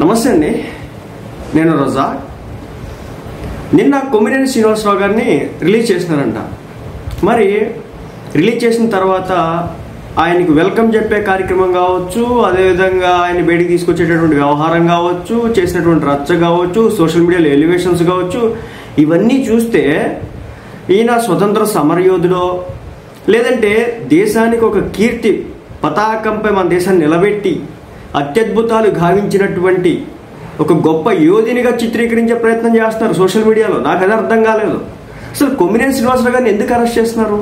నమస్తే అండి, నేను రోజా. నిన్న కొమ్మినేని శ్రీనివాసరావు గారిని రిలీజ్ చేసినారంట. మరి రిలీజ్ చేసిన తర్వాత ఆయనకు వెల్కమ్ చెప్పే కార్యక్రమం కావచ్చు, అదేవిధంగా ఆయన బయటికి తీసుకొచ్చేటటువంటి వ్యవహారం కావచ్చు, చేసినటువంటి రచ్చ కావచ్చు, సోషల్ మీడియాలో ఎలివేషన్స్ కావచ్చు, ఇవన్నీ చూస్తే ఈయన స్వతంత్ర సమరయోధుడో లేదంటే దేశానికి ఒక కీర్తి పతాకంపై మన దేశాన్ని నిలబెట్టి అత్యద్భుతాలు గావించినటువంటి ఒక గొప్ప యోధినిగా చిత్రీకరించే ప్రయత్నం చేస్తున్నారు సోషల్ మీడియాలో. నాకు అది అర్థం కాలేదు. అసలు కొమ్మినేని శ్రీనివాసరావు గారిని ఎందుకు అరెస్ట్ చేస్తున్నారు?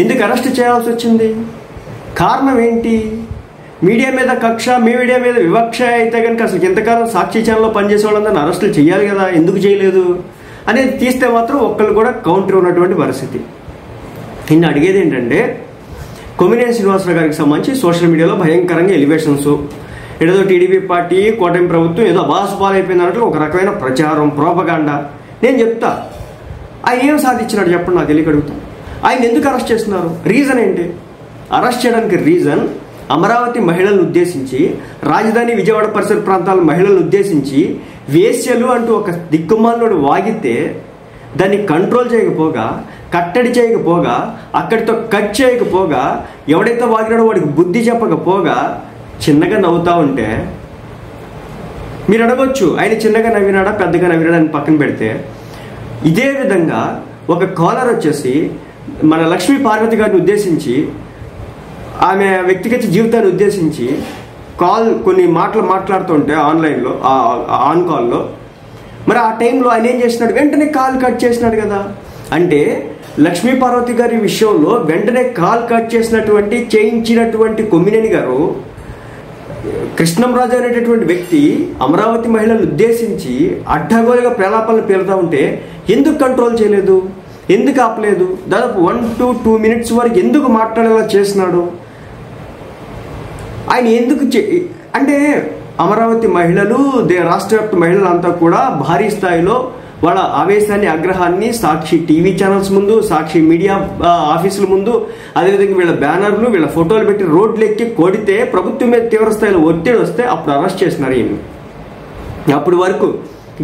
ఎందుకు అరెస్ట్ చేయాల్సి వచ్చింది? కారణం ఏంటి? మీడియా మీద కక్ష, మీడియా మీద వివక్ష అయితే కనుక అసలు ఇంతకాలం సాక్షి ఛానల్లో పనిచేసే వాళ్ళందరినీ అరెస్టులు చేయాలి కదా, ఎందుకు చేయలేదు అనేది తీస్తే మాత్రం ఒక్కళ్ళు కూడా కౌంటర్ ఉన్నటువంటి పరిస్థితి. నిన్న అడిగేది ఏంటంటే, కొమ్మినేని శ్రీనివాసరావు గారికి సంబంధించి సోషల్ మీడియాలో భయంకరంగా ఎలివేషన్స్, ఏదో టీడీపీ పార్టీ కూటమి ప్రభుత్వం ఏదో అబాసుపాలైపోయిందన్నట్లు ఒక రకమైన ప్రచారం, ప్రోపగాండా. నేను చెప్తా, ఆయన ఏం సాధించినాడు చెప్పండి, నాకు తెలియక అడుగుతా. ఆయన ఎందుకు అరెస్ట్ చేస్తున్నారు? రీజన్ ఏంటి? అరెస్ట్ చేయడానికి రీజన్ అమరావతి మహిళలను ఉద్దేశించి, రాజధాని విజయవాడ పరిసర ప్రాంతాల మహిళలను ఉద్దేశించి వేశ్యలు అంటూ ఒక దిక్కుమాలను వాగితే దాన్ని కంట్రోల్ చేయకపోగా, కట్టడి చేయకపోగా, అక్కడితో కట్ చేయకపోగా, ఎవడైతే వాగినాడో వాడికి బుద్ధి చెప్పకపోగా చిన్నగా నవ్వుతా ఉంటే మీరు అడగొచ్చు, ఆయన చిన్నగా నవ్వినాడా పెద్దగా నవ్వినాడా అని పక్కన పెడితే, ఇదే విధంగా ఒక కాలర్ వచ్చేసి మన లక్ష్మీ పార్వతి గారిని ఉద్దేశించి, ఆమె వ్యక్తిగత జీవితాన్ని ఉద్దేశించి కొన్ని మాటలు మాట్లాడుతుంటే ఆన్లైన్లో, ఆన్ కాల్లో, మరి ఆ టైంలో ఆయన ఏం చేసినాడు? వెంటనే కాల్ కట్ చేసినాడు కదా. అంటే లక్ష్మీ పార్వతి గారి విషయంలో వెంటనే కాల్ కట్ చేయించినటువంటి కొమ్మినేని గారు, కృష్ణంరాజు అనేటటువంటి వ్యక్తి అమరావతి మహిళలను ఉద్దేశించి అడ్డగోలుగా ప్రలాపాలను పేలుతూ ఉంటే ఎందుకు కంట్రోల్ చేయలేదు? ఎందుకు ఆపలేదు? దాదాపు 1 to 2 minutes వరకు ఎందుకు మాట్లాడేలా చేసినాడు? ఆయన ఎందుకు అంటే అమరావతి మహిళలు, రాష్ట్ర వ్యాప్త మహిళలంతా కూడా భారీ స్థాయిలో వాళ్ళ ఆవేశాన్ని, ఆగ్రహాన్ని సాక్షి టీవీ ఛానల్స్ ముందు, సాక్షి మీడియా ఆఫీసుల ముందు, అదేవిధంగా వీళ్ళ బ్యానర్లు, వీళ్ళ ఫోటోలు పెట్టి రోడ్లు ఎక్కి కొడితే ప్రభుత్వం మీద తీవ్ర స్థాయిలో ఒత్తిడి వస్తే అప్పుడు అరెస్ట్ చేస్తున్నారు ఈయన. అప్పటి వరకు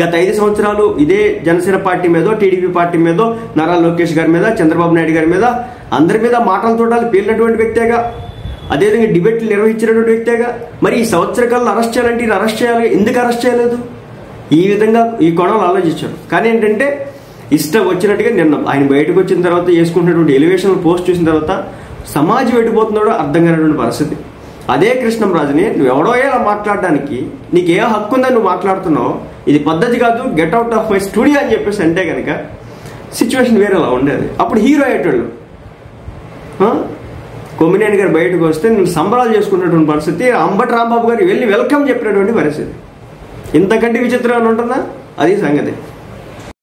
గత 5 సంవత్సరాలు ఇదే జనసేన పార్టీ మీదో, టీడీపీ పార్టీ మీదో, నారా లోకేష్ గారి మీద, చంద్రబాబు నాయుడు గారి మీద, అందరి మీద మాటల తోటాలు పేలినటువంటి వ్యక్తిగా, అదేవిధంగా డిబేట్లు నిర్వహించినటువంటి వ్యక్తిగా, మరి ఈ సంవత్సర కాలంలో అరెస్ట్ చేయాలంటే ఈయన అరెస్ట్ చేయాలి, ఎందుకు అరెస్ట్ చేయలేదు? ఈ విధంగా ఈ కోణంలో ఆలోచించారు. కానీ ఏంటంటే ఇష్టం వచ్చినట్టుగా నిన్న ఆయన బయటకు వచ్చిన తర్వాత చేసుకుంటున్నటువంటి ఎలివేషన్ పోస్ట్ చూసిన తర్వాత సమాజం ఎడిపోతున్నాడో అర్థం కానటువంటి పరిస్థితి. అదే కృష్ణంరాజుని నువ్వు ఎవడో ఎలా మాట్లాడడానికి, నీకు ఏ హక్కు ఉందని నువ్వు మాట్లాడుతున్నావు, ఇది పద్ధతి కాదు, get out of my studio అని చెప్పేసి అంటే కనుక సిచ్యువేషన్ వేరేలా ఉండేది. అప్పుడు హీరో అయ్యేటోళ్ళు. కొమ్మినేని గారు బయటకు వస్తే నేను సంబరాలు చేసుకున్నటువంటి పరిస్థితి, అంబటి రాంబాబు గారు వెళ్ళి వెల్కమ్ చెప్పినటువంటి పరిస్థితి. ఇంతకంటే విచిత్రంగా ఉంటుందా? అది సంగతి.